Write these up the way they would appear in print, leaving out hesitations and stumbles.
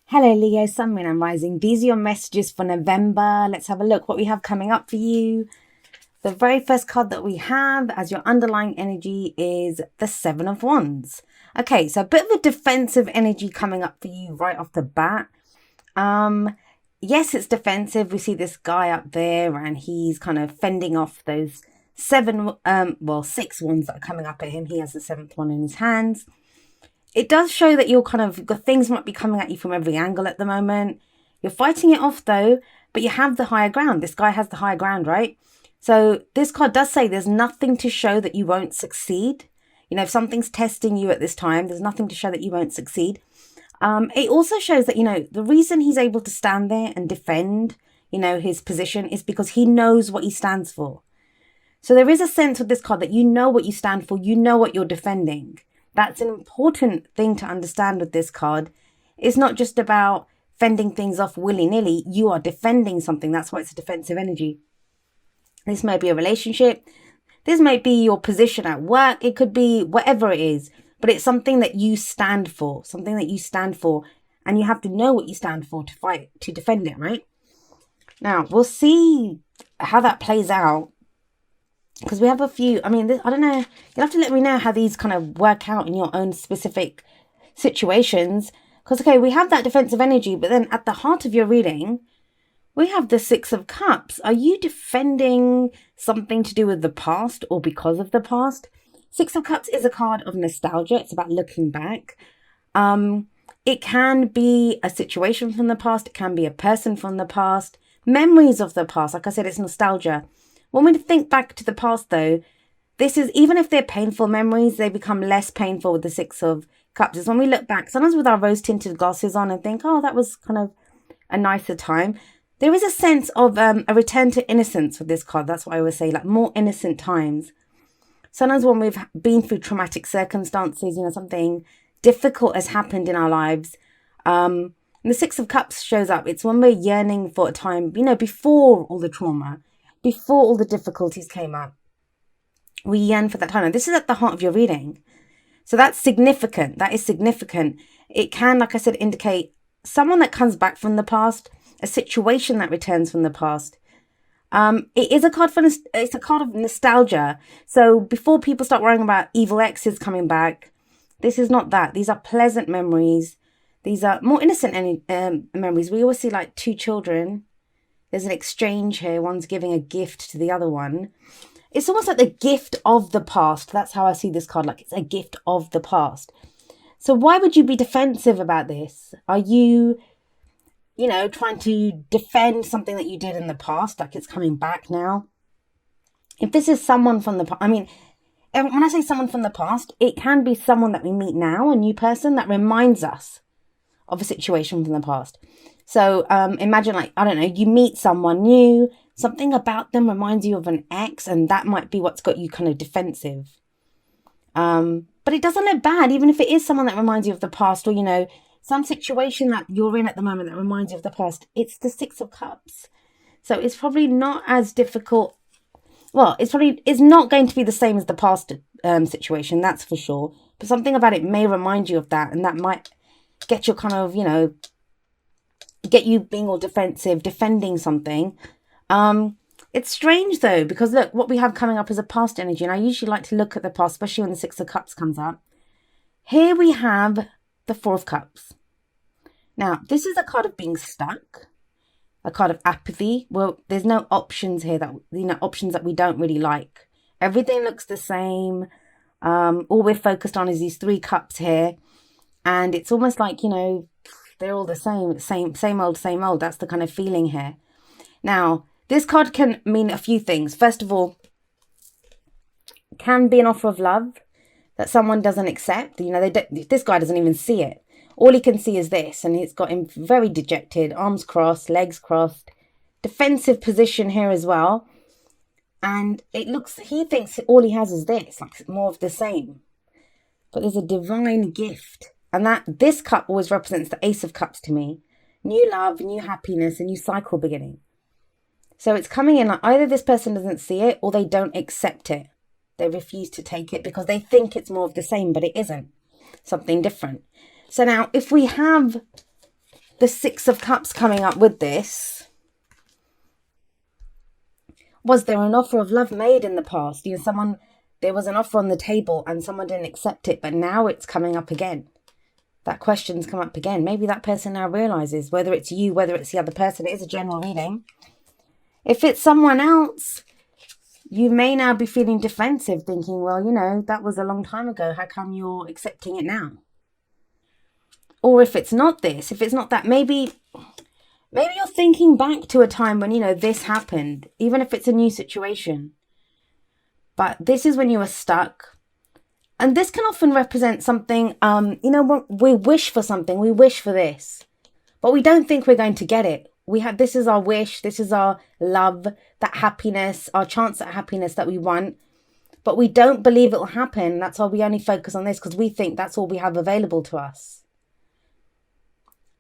Hello, Leo, Sun, Moon, and Rising. These are your messages for November. Let's have a look what we have coming up for you. The very first card that we have as your underlying energy is the Seven of Wands. Okay, so a bit of a defensive energy coming up for you right off the bat. Yes, it's defensive. We see this guy up there and he's kind of fending off those six wands that are coming up at him. He has the seventh one in his hands. It does show that you're things might be coming at you from every angle at the moment. You're fighting it off though, but you have the higher ground. This guy has the higher ground, right? So this card does say there's nothing to show that you won't succeed. You know, if something's testing you at this time, there's nothing to show that you won't succeed. It also shows that, the reason he's able to stand there and defend, his position is because he knows what he stands for. So there is a sense with this card that you know what you stand for, you know what you're defending. That's an important thing to understand with this card. It's not just about fending things off willy-nilly. You are defending something. That's why it's a defensive energy. This may be a relationship. This may be your position at work. It could be whatever it is. But it's something that you stand for. Something that you stand for. And you have to know what you stand for to fight, to defend it, right? Now, we'll see how that plays out. Because we have a few, I don't know, you'll have to let me know how these kind of work out in your own specific situations. Because, okay, we have that defensive energy, but then at the heart of your reading, we have the Six of Cups. Are you defending something to do with the past or because of the past? Six of Cups is a card of nostalgia. It's about looking back. It can be a situation from the past. It can be a person from the past. Memories of the past. Like I said, it's nostalgia. When we think back to the past, though, this is, even if they're painful memories, they become less painful with the Six of Cups. It's when we look back, sometimes with our rose-tinted glasses on and think, oh, that was kind of a nicer time. There is a sense of a return to innocence with this card. That's what I always say, like more innocent times. Sometimes when we've been through traumatic circumstances, something difficult has happened in our lives. And the Six of Cups shows up. It's when we're yearning for a time, before all the trauma, before all the difficulties came up. We yearn for that time. And this is at the heart of your reading. So that's significant. That is significant. It can, like I said, indicate someone that comes back from the past, a situation that returns from the past. It is a card it's a card of nostalgia. So before people start worrying about evil exes coming back, this is not that. These are pleasant memories. These are more innocent memories. We always see like two children. There's an exchange here. One's giving a gift to the other one. It's almost like the gift of the past. That's how I see this card. Like it's a gift of the past. So why would you be defensive about this? Are you, trying to defend something that you did in the past? Like it's coming back now? If this is someone from the past, when I say someone from the past, it can be someone that we meet now, a new person that reminds us of a situation from the past. So imagine you meet someone new, something about them reminds you of an ex, and that might be what's got you kind of defensive. But it doesn't look bad, even if it is someone that reminds you of the past, or, some situation that you're in at the moment that reminds you of the past. It's the Six of Cups. So it's probably not as difficult. Well, it's not going to be the same as the past situation, that's for sure. But something about it may remind you of that, and that might get you kind of, get you being all defensive, defending something. It's strange though, because look, what we have coming up is a past energy, and I usually like to look at the past, especially when the Six of Cups comes up. Here we have the Four of Cups. Now, this is a card of being stuck, a card of apathy. Well, there's no options here options that we don't really like. Everything looks the same. All we're focused on is these three cups here, and it's almost like, they're all the same old. That's the kind of feeling here. Now, this card can mean a few things. First of all, it can be an offer of love that someone doesn't accept. This guy doesn't even see it. All he can see is this, and it's got him very dejected, arms crossed, legs crossed, defensive position here as well. And he thinks all he has is this, like more of the same. But there's a divine gift. And this cup always represents the Ace of Cups to me. New love, new happiness, a new cycle beginning. So it's coming in like either this person doesn't see it or they don't accept it. They refuse to take it because they think it's more of the same, but it isn't. Something different. So now if we have the Six of Cups coming up with this, was there an offer of love made in the past? You know, there was an offer on the table and someone didn't accept it, but now it's coming up again. That question's come up again. Maybe that person now realizes, whether it's you, whether it's the other person, it is a general reading. If it's someone else, you may now be feeling defensive, thinking, well, you know, that was a long time ago. How come you're accepting it now? Or if it's not this, if it's not that, maybe you're thinking back to a time when, you know, this happened, even if it's a new situation. But this is when you were stuck. And this can often represent something, you know, we wish for something, we wish for this, but we don't think we're going to get it. This is our wish, this is our love, that happiness, our chance at happiness that we want, but we don't believe it will happen. That's why we only focus on this, because we think that's all we have available to us.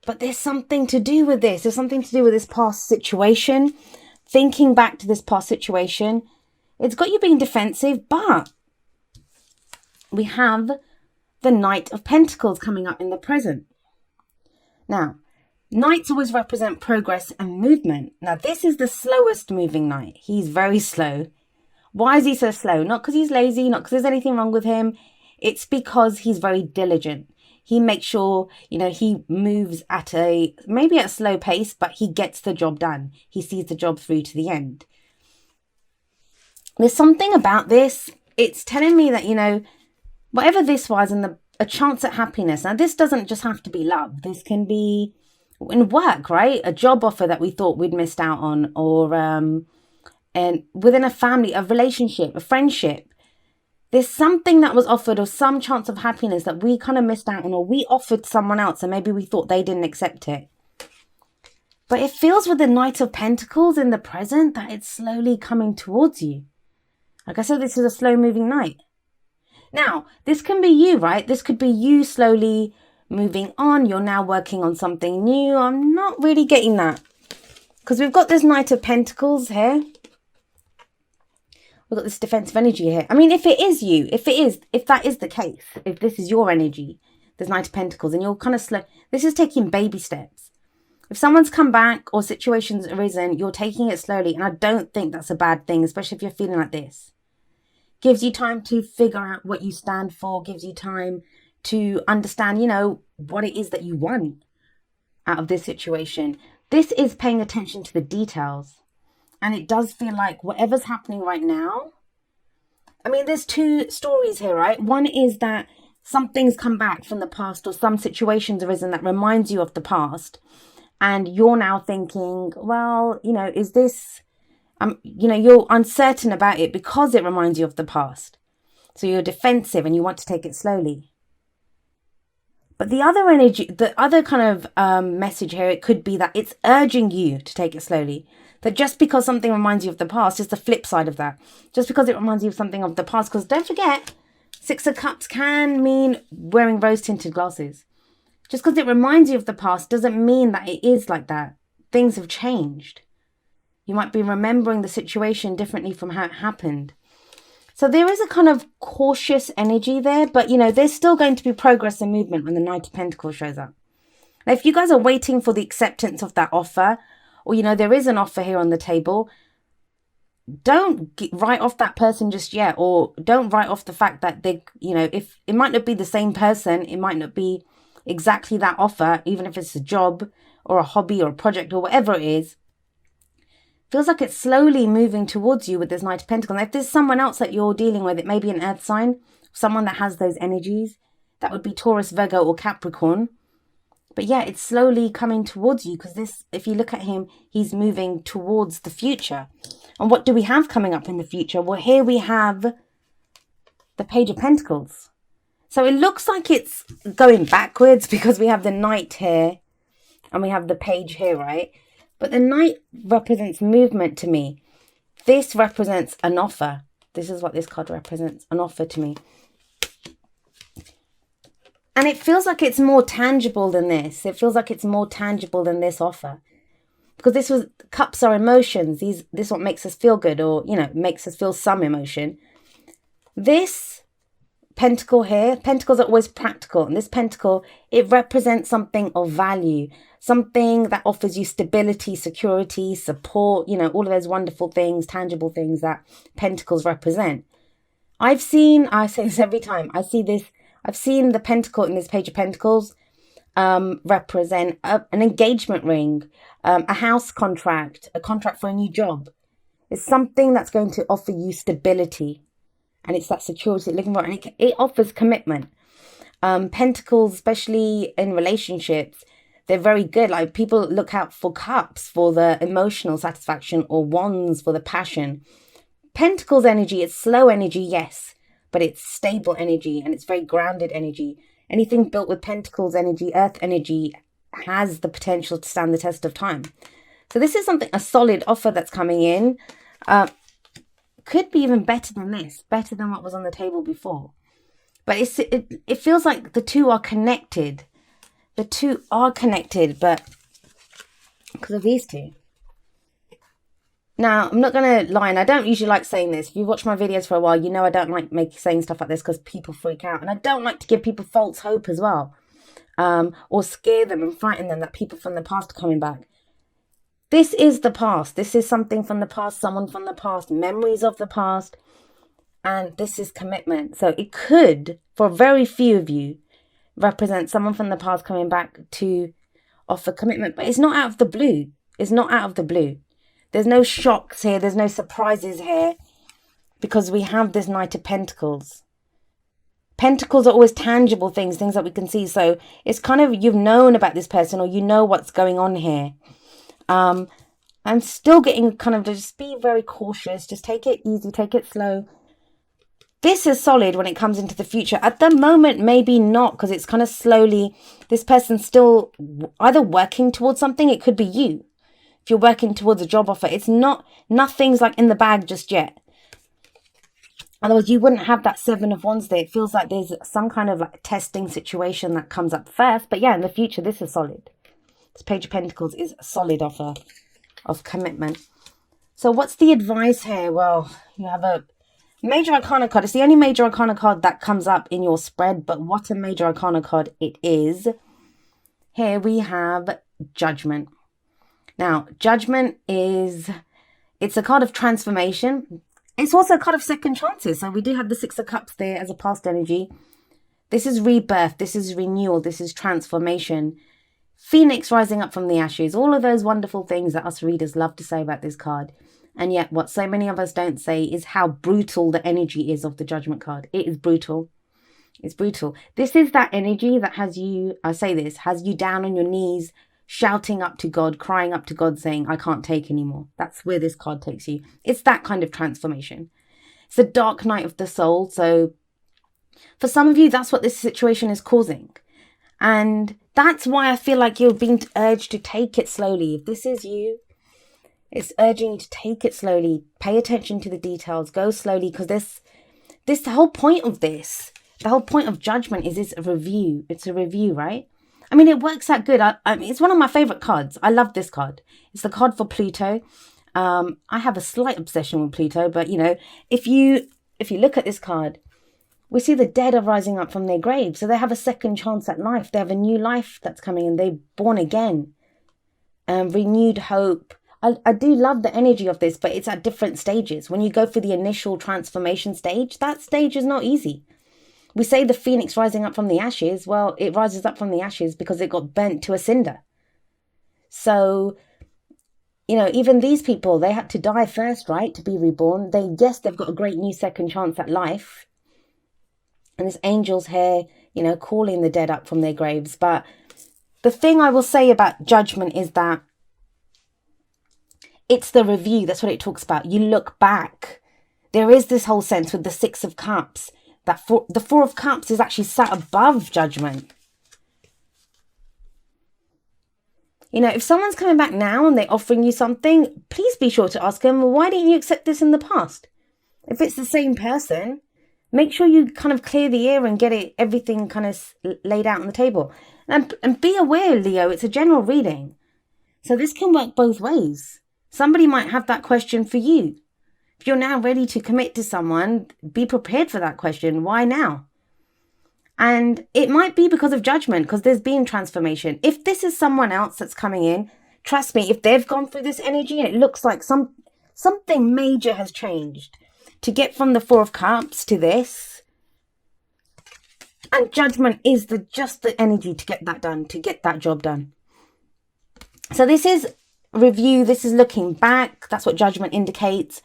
But there's something to do with this. There's something to do with this past situation. Thinking back to this past situation, it's got you being defensive, but we have the Knight of Pentacles coming up in the present. Now, Knights always represent progress and movement. Now, this is the slowest moving knight. He's very slow. Why is he so slow? Not because he's lazy, not because there's anything wrong with him. It's because he's very diligent. He makes sure, you know, he moves at maybe at a slow pace, but he gets the job done. He sees the job through to the end. There's something about this. It's telling me that, you know, whatever this was, and a chance at happiness. Now, this doesn't just have to be love. This can be in work, right? A job offer that we thought we'd missed out on, or and within a family, a relationship, a friendship. There's something that was offered, or some chance of happiness that we kind of missed out on, or we offered someone else and maybe we thought they didn't accept it. But it feels with the Knight of Pentacles in the present that it's slowly coming towards you. Like I said, this is a slow moving knight. Now, this can be you, right? This could be you slowly moving on. You're now working on something new. I'm not really getting that, because we've got this Knight of Pentacles here. We've got this defensive energy here. I mean, if it is you, if that is the case, if this is your energy, this Knight of Pentacles, and you're kind of slow, this is taking baby steps. If someone's come back or situations arisen, you're taking it slowly. And I don't think that's a bad thing, especially if you're feeling like this. Gives you time to figure out what you stand for, gives you time to understand, you know, what it is that you want out of this situation. This is paying attention to the details. And it does feel like whatever's happening right now, I mean, there's two stories here, right? One is that something's come back from the past, or some situations arisen that reminds you of the past. And you're now thinking, well, you know, is this, you know, you're uncertain about it because it reminds you of the past. So you're defensive and you want to take it slowly. But the other energy, the other kind of message here, it could be that it's urging you to take it slowly. That just because something reminds you of the past, just the flip side of that. Just because it reminds you of something of the past. Because don't forget, Six of Cups can mean wearing rose-tinted glasses. Just because it reminds you of the past doesn't mean that it is like that. Things have changed. You might be remembering the situation differently from how it happened. So there is a kind of cautious energy there, but, you know, there's still going to be progress and movement when the Knight of Pentacles shows up. Now, if you guys are waiting for the acceptance of that offer, or, you know, there is an offer here on the table, don't write off that person just yet, or don't write off the fact that they, you know, if it might not be the same person, it might not be exactly that offer, even if it's a job or a hobby or a project or whatever it is. Feels like it's slowly moving towards you with this Knight of Pentacles. And if there's someone else that you're dealing with, it may be an earth sign, someone that has those energies. That would be Taurus, Virgo, or Capricorn. But yeah, it's slowly coming towards you, because this, if you look at him, he's moving towards the future. And what do we have coming up in the future? Well, here we have the Page of Pentacles. So it looks like it's going backwards because we have the Knight here and we have the Page here, right? But the Knight represents movement to me. This represents an offer. This is what this card represents, an offer to me. And it feels like it's more tangible than this. It feels like it's more tangible than this offer. Because cups are emotions. This is what makes us feel good, or, you know, makes us feel some emotion. This pentacle here. Pentacles are always practical. And this pentacle, it represents something of value, something that offers you stability, security, support, you know, all of those wonderful things, tangible things that pentacles represent. I say this every time, I've seen the pentacle in this Page of Pentacles represent an engagement ring, a house contract, a contract for a new job. It's something that's going to offer you stability. And it's that security looking for, and it offers commitment. Pentacles, especially in relationships, they're very good. Like, people look out for cups for the emotional satisfaction, or wands for the passion. Pentacles energy, it's slow energy, yes, but it's stable energy, and it's very grounded energy. Anything built with pentacles energy, earth energy, has the potential to stand the test of time. So this is a solid offer that's coming in. Could be even better than this, better than what was on the table before. But it feels like the two are connected. The two are connected, but because of these two. Now, I'm not going to lie, and I don't usually like saying this. If you've watched my videos for a while, you know I don't like saying stuff like this because people freak out. And I don't like to give people false hope as well. Or scare them and frighten them that people from the past are coming back. This is the past. This is something from the past, someone from the past, memories of the past. And this is commitment. So it could, for very few of you, represent someone from the past coming back to offer commitment. But it's not out of the blue. It's not out of the blue. There's no shocks here. There's no surprises here. Because we have this Knight of Pentacles. Pentacles are always tangible things that we can see. So it's kind of, you've known about this person, or you know what's going on here. I'm still getting kind of, just be very cautious. Just take it easy. Take it slow. This is solid when it comes into the future. At the moment, maybe not, because it's kind of slowly, this person's still either working towards something. It could be you. If you're working towards a job offer, it's nothing's like in the bag just yet. Otherwise, you wouldn't have that Seven of Wands there. It feels like there's some kind of like testing situation that comes up first. But yeah, in the future, this is solid. This Page of Pentacles is a solid offer of commitment. So what's the advice here? Well, you have a Major Arcana card. It's the only Major Arcana card that comes up in your spread. But what a Major Arcana card it is. Here we have Judgment. Now, Judgment it's a card of transformation. It's also a card of second chances. So we do have the Six of Cups there as a past energy. This is rebirth. This is renewal. This is transformation. Phoenix rising up from the ashes. All of those wonderful things that us readers love to say about this card. And yet what so many of us don't say is how brutal the energy is of the Judgment card. It is brutal. It's brutal. This is that energy that has you, I say this, has you down on your knees, shouting up to God, crying up to God, saying, I can't take anymore. That's where this card takes you. It's that kind of transformation. It's a dark night of the soul. So for some of you, that's what this situation is causing. And that's why I feel like you're being urged to take it slowly. If this is you, it's urging you to take it slowly. Pay attention to the details. Go slowly, because the whole point of this, the whole point of Judgment is a review. It's a review, right? I mean, it works out good. I mean, it's one of my favorite cards. I love this card. It's the card for Pluto. I have a slight obsession with Pluto, but you know, if you look at this card, we see the dead are rising up from their graves. So they have a second chance at life. They have a new life that's coming and they're born again. Renewed hope. I do love the energy of this, but it's at different stages. When you go for the initial transformation stage, that stage is not easy. We say the phoenix rising up from the ashes. Well, it rises up from the ashes because it got burnt to a cinder. So, you know, even these people, they had to die first, right, to be reborn. Yes, they've got a great new second chance at life. And this angel's here, you know, calling the dead up from their graves. But the thing I will say about Judgment is that it's the review. That's what it talks about. You look back. There is this whole sense with the Six of Cups that the Four of Cups is actually sat above Judgment. You know, if someone's coming back now and they're offering you something, please be sure to ask them, well, why didn't you accept this in the past? If it's the same person, make sure you kind of clear the air and get everything kind of laid out on the table. And be aware, Leo, it's a general reading. So this can work both ways. Somebody might have that question for you. If you're now ready to commit to someone, be prepared for that question. Why now? And it might be because of judgment, because there's been transformation. If this is someone else that's coming in, trust me, if they've gone through this energy and it looks like something major has changed to get from the Four of Cups to this, and judgment is just the energy to get that done, to get that job done. So this is review, this is looking back. That's what judgment indicates.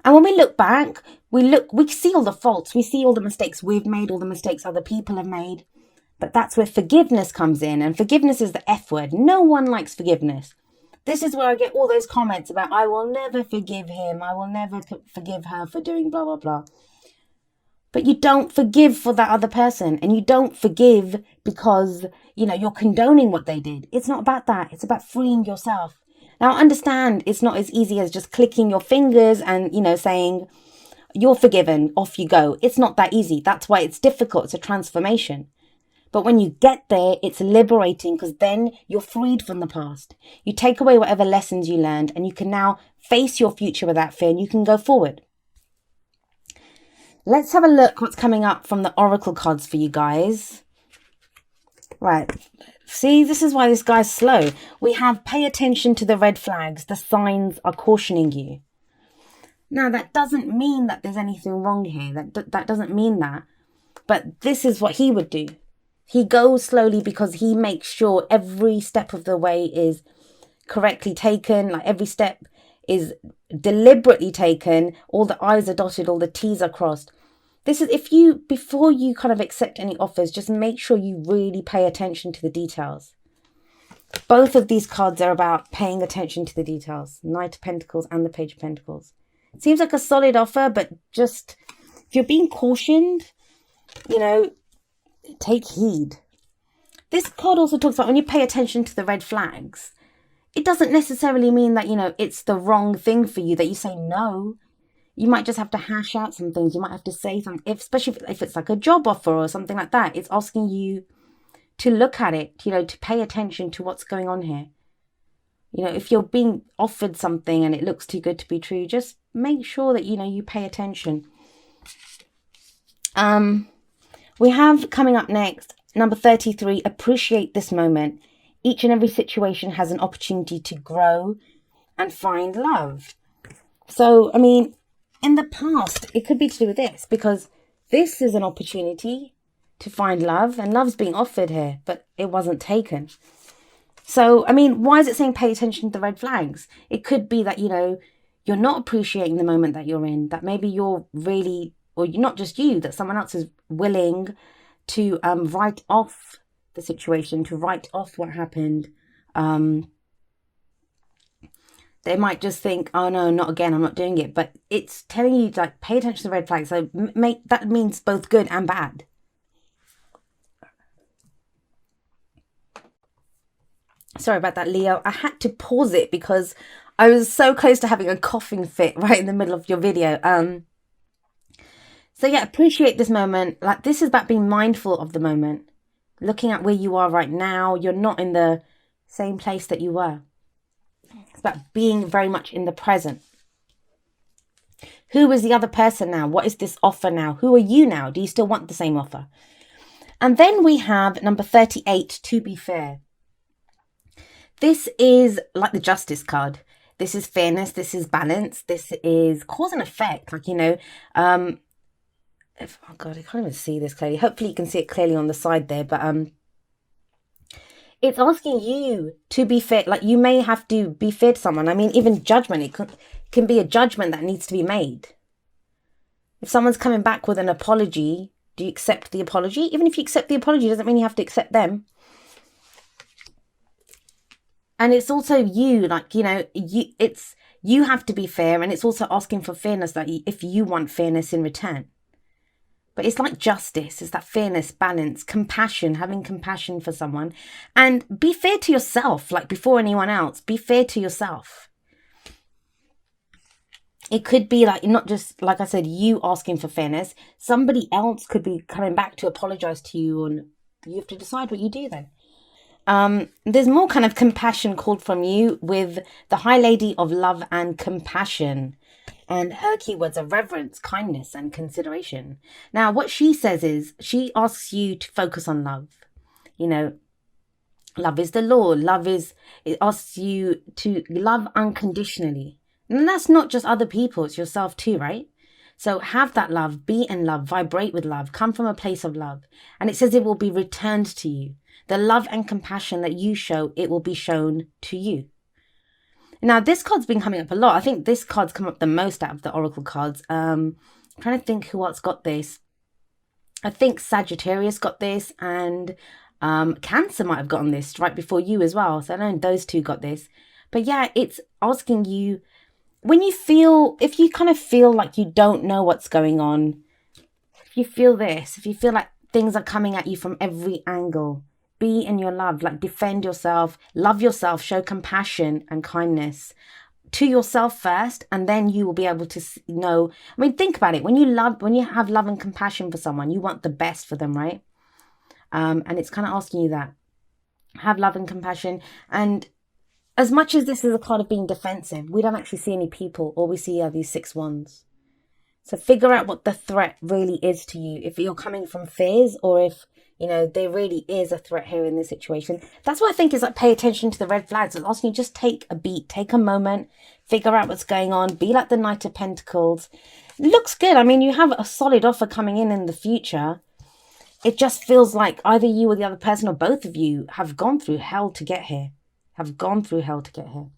And when we look back, we see all the faults, we see all the mistakes we've made, all the mistakes other people have made. But that's where forgiveness comes in. And forgiveness is the F word. No one likes forgiveness. This is where I get all those comments about, I will never forgive him, I will never forgive her for doing blah, blah, blah. But you don't forgive for that other person. And you don't forgive because, you're condoning what they did. It's not about that. It's about freeing yourself. Now, understand it's not as easy as just clicking your fingers and, saying, you're forgiven, off you go. It's not that easy. That's why it's difficult. It's a transformation. But when you get there, it's liberating, because then you're freed from the past. You take away whatever lessons you learned, and you can now face your future without fear, and you can go forward. Let's have a look what's coming up from the oracle cards for you guys. Right. See, this is why this guy's slow. We have pay attention to the red flags. The signs are cautioning you. Now, that doesn't mean that there's anything wrong here. That doesn't mean that. But this is what he would do. He goes slowly because he makes sure every step of the way is correctly taken. Like every step is deliberately taken. All the I's are dotted, all the T's are crossed. This is before you kind of accept any offers, just make sure you really pay attention to the details. Both of these cards are about paying attention to the details. Knight of Pentacles and the Page of Pentacles. It seems like a solid offer, but just if you're being cautioned, take heed. This card also talks about when you pay attention to the red flags, it doesn't necessarily mean that, it's the wrong thing for you, that you say no. You might just have to hash out some things. You might have to say something, especially if it's like a job offer or something like that. It's asking you to look at it, to pay attention to what's going on here. If you're being offered something and it looks too good to be true, just make sure that, you pay attention. We have coming up next, number 33, appreciate this moment. Each and every situation has an opportunity to grow and find love. So, in the past, it could be to do with this, because this is an opportunity to find love, and love's being offered here, but it wasn't taken. So, why is it saying pay attention to the red flags? It could be that, you're not appreciating the moment that you're in, that maybe you're really, or not just you, that someone else is willing to write off the situation, to write off what happened. They might just think, oh no, not again, I'm not doing it. But it's telling you, like, pay attention to the red flags. So that means both good and bad. Sorry about that, Leo. I had to pause it because I was so close to having a coughing fit right in the middle of your video. So yeah, appreciate this moment. Like, this is about being mindful of the moment. Looking at where you are right now. You're not in the same place that you were. It's about being very much in the present. Who is the other person now? What is this offer now? Who are you now? Do you still want the same offer? And then we have number 38, to be fair. This is like the Justice card. This is fairness. This is balance. This is cause and effect. Like, oh God, I can't even see this clearly. Hopefully you can see it clearly on the side there. But it's asking you to be fair. Like, you may have to be fair to someone. Even judgment. It can be a judgment that needs to be made. If someone's coming back with an apology, do you accept the apology? Even if you accept the apology, doesn't mean you have to accept them. And it's also you, like, you have to be fair. And it's also asking for fairness, like if you want fairness in return. But it's like justice. It's that fairness, balance, compassion, having compassion for someone. And be fair to yourself, like before anyone else. Be fair to yourself. It could be like, not just, like I said, you asking for fairness. Somebody else could be coming back to apologize to you, and you have to decide what you do then. There's more kind of compassion called from you with the High Lady of Love and Compassion. And her keywords are reverence, kindness, and consideration. Now, what she says is she asks you to focus on love. You know, love is the law. It asks you to love unconditionally. And that's not just other people, it's yourself too, right? So have that love, be in love, vibrate with love, come from a place of love. And it says it will be returned to you. The love and compassion that you show, it will be shown to you. Now, this card's been coming up a lot. I think this card's come up the most out of the Oracle cards. I'm trying to think who else got this. I think Sagittarius got this, and Cancer might have gotten this right before you as well. So I know those two got this. But yeah, it's asking you, if you kind of feel like you don't know what's going on, if you feel like things are coming at you from every angle, be in your love, like defend yourself, love yourself, show compassion and kindness to yourself first, and then you will be able to know. I mean, think about it. When you have love and compassion for someone, you want the best for them, right? And it's kind of asking you that. Have love and compassion. And as much as this is a card of being defensive, we don't actually see any people. All we see are these 6 wands. So figure out what the threat really is to you. If you're coming from fears, or if, there really is a threat here in this situation. That's what I think is like, pay attention to the red flags. It's asking you just take a beat, take a moment, figure out what's going on, be like the Knight of Pentacles. Looks good. I mean, you have a solid offer coming in the future. It just feels like either you or the other person, or both of you, have gone through hell to get here.